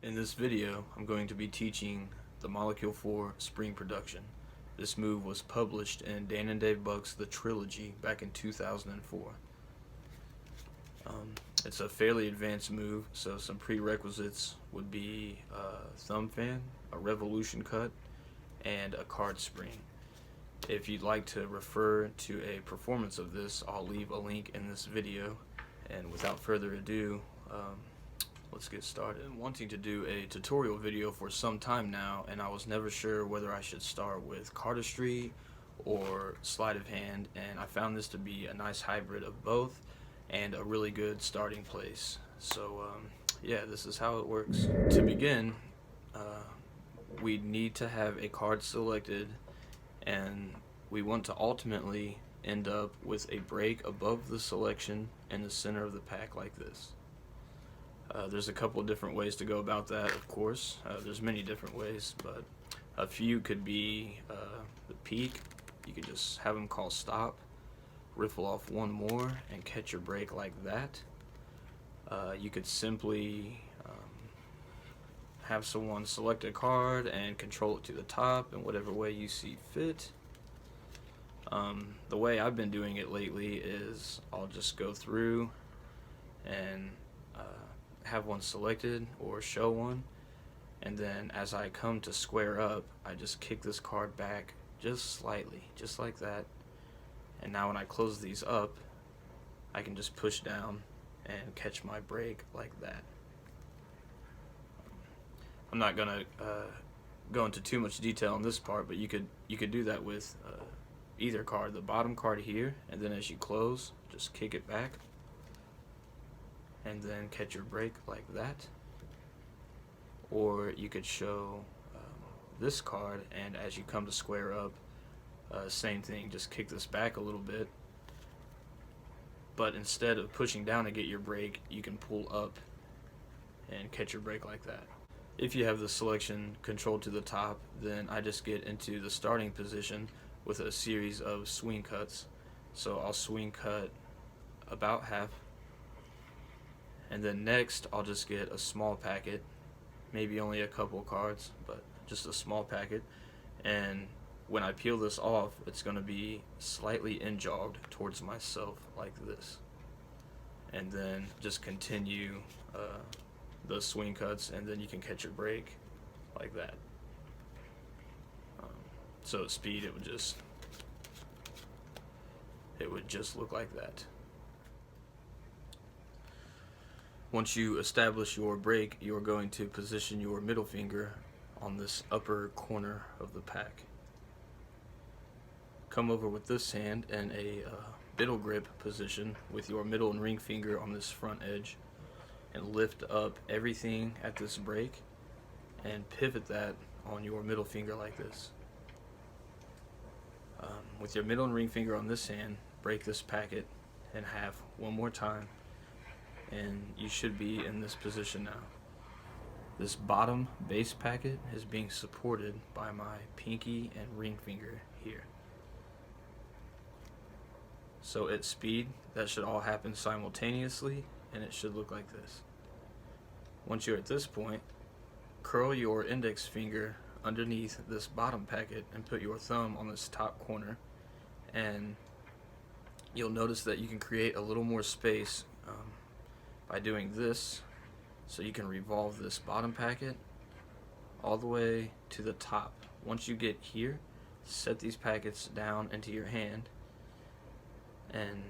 In this video, I'm going to be teaching the Molecule 4 spring production. This move was published in Dan and Dave Buck's The Trilogy back in 2004. It's a fairly advanced move, so some prerequisites would be a thumb fan, a revolution cut, and a card spring. If you'd like to refer to a performance of this, I'll leave a link in this video. And without further ado, let's get started. I've been wanting to do a tutorial video for some time now, and I was never sure whether I should start with cardistry or sleight of hand, and I found this to be a nice hybrid of both and a really good starting place. So yeah, this is how it works. To begin, we need to have a card selected, and we want to ultimately end up with a break above the selection in the center of the pack like this. There's a couple of different ways to go about that, of course. There's many different ways, but a few could be the peak. You could just have them call stop, riffle off one more, and catch your break like that. You could simply have someone select a card and control it to the top in whatever way you see fit. The way I've been doing it lately is I'll just go through and have one selected or show one, and then as I come to square up, I just kick this card back just slightly, just like that. And now when I close these up, I can just push down and catch my break like that. I'm not gonna go into too much detail on this part, but you could do that with either card, the bottom card here, and then as you close, just kick it back and then catch your break like that. Or you could show this card, and as you come to square up, same thing, just kick this back a little bit, but instead of pushing down to get your break, you can pull up and catch your break like that. If you have the selection controlled to the top, then I just get into the starting position with a series of swing cuts. So I'll swing cut about half, and then next I'll just get a small packet, maybe only a couple cards, but just a small packet, and when I peel this off, it's going to be slightly in-jogged towards myself like this, and then just continue the swing cuts, and then you can catch your break like that. So at speed, it would just look like that. Once you establish your break, you're going to position your middle finger on this upper corner of the pack. Come over with this hand in a middle grip position with your middle and ring finger on this front edge, and lift up everything at this break and pivot that on your middle finger like this. With your middle and ring finger on this hand, break this packet in half one more time, and you should be in this position now. This bottom base packet is being supported by my pinky and ring finger here. So at speed, that should all happen simultaneously, and it should look like this. Once you're at this point, curl your index finger underneath this bottom packet and put your thumb on this top corner, and you'll notice that you can create a little more space by doing this, so you can revolve this bottom packet all the way to the top. Once you get here, set these packets down into your hand, and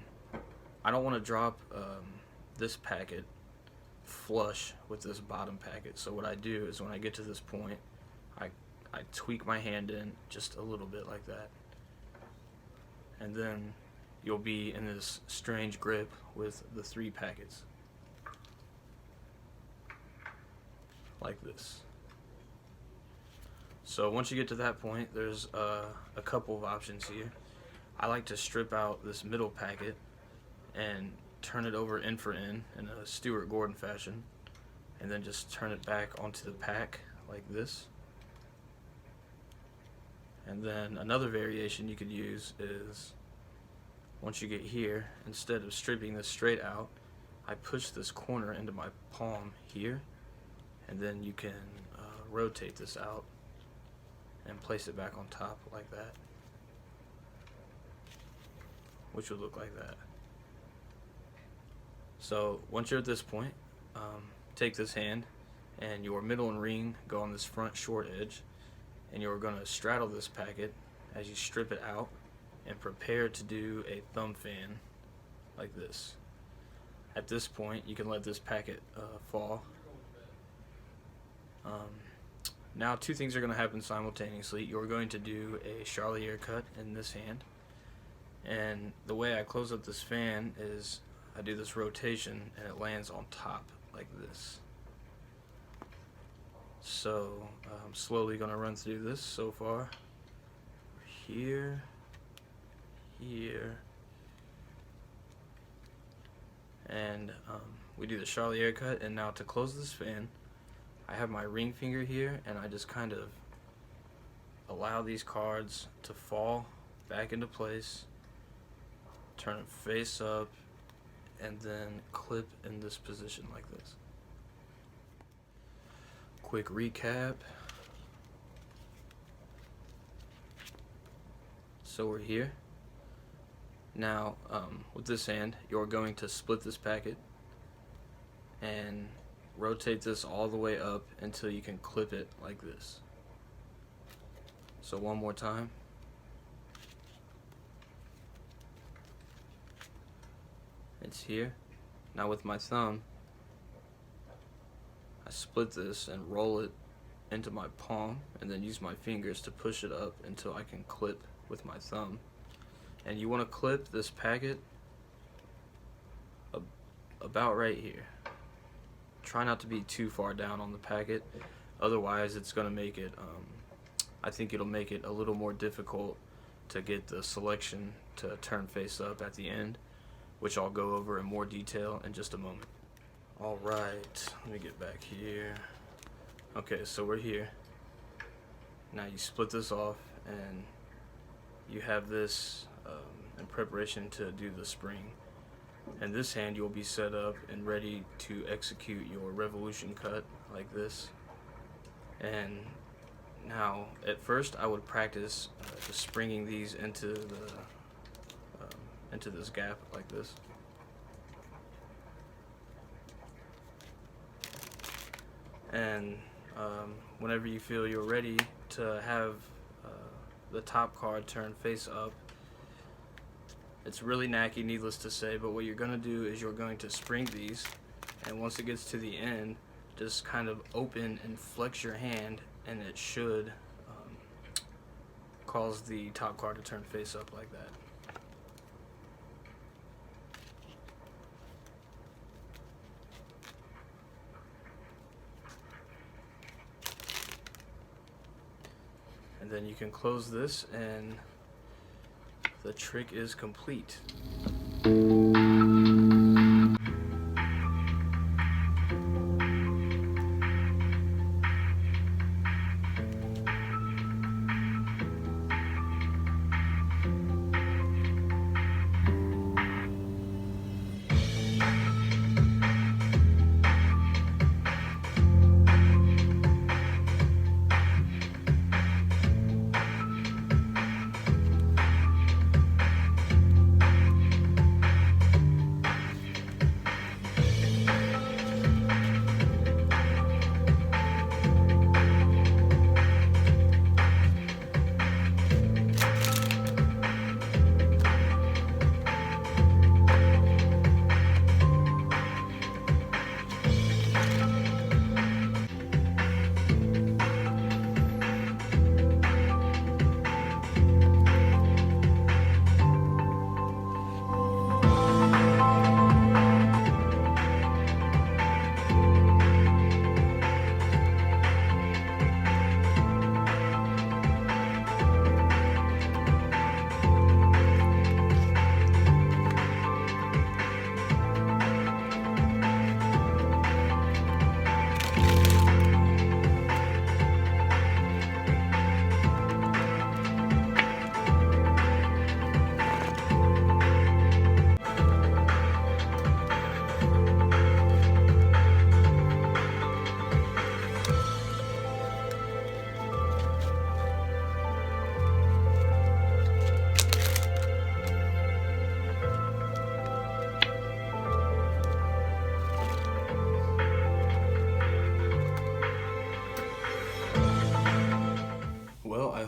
I don't want to drop this packet flush with this bottom packet, so what I do is when I get to this point, I tweak my hand in just a little bit like that, and then you'll be in this strange grip with the three packets like this. So once you get to that point, there's a couple of options here. I like to strip out this middle packet and turn it over end for end in a Stuart Gordon fashion, and then just turn it back onto the pack like this. And then another variation you could use is, once you get here, instead of stripping this straight out, I push this corner into my palm here, and then you can rotate this out and place it back on top like that, which would look like that. So once you're at this point, take this hand and your middle and ring go on this front short edge, and you're going to straddle this packet as you strip it out and prepare to do a thumb fan like this. At this point, you can let this packet fall. Now two things are going to happen simultaneously. You're going to do a Charlier cut in this hand, and the way I close up this fan is I do this rotation and it lands on top like this. So I'm slowly going to run through this so far. Here, here, and we do the Charlier cut. And now to close this fan, I have my ring finger here, and I just kind of allow these cards to fall back into place, turn it face up, and then clip in this position like this. Quick recap. So we're here. Now, with this hand, you're going to split this packet and rotate this all the way up until you can clip it like this. So one more time. It's here. Now with my thumb, I split this and roll it into my palm, and then use my fingers to push it up until I can clip with my thumb. And you want to clip this packet about right here. Try not to be too far down on the packet, otherwise it's going to make it, I think it'll make it a little more difficult to get the selection to turn face up at the end, which I'll go over in more detail in just a moment. Alright, let me get back here. Okay, so we're here. Now you split this off, and you have this in preparation to do the spring. And this hand you'll be set up and ready to execute your revolution cut like this. And now at first I would practice just springing these into this gap like this. And whenever you feel you're ready to have the top card turn face up, it's really knacky, needless to say, but what you're going to do is you're going to spring these, and once it gets to the end, just kind of open and flex your hand, and it should cause the top card to turn face up like that. And then you can close this, and the trick is complete.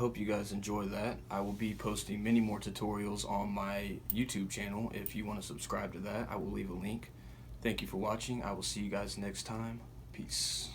hope you guys enjoy that. I will be posting many more tutorials on my YouTube channel. If you want to subscribe to that, I will leave a link. Thank you for watching. I will see you guys next time. Peace.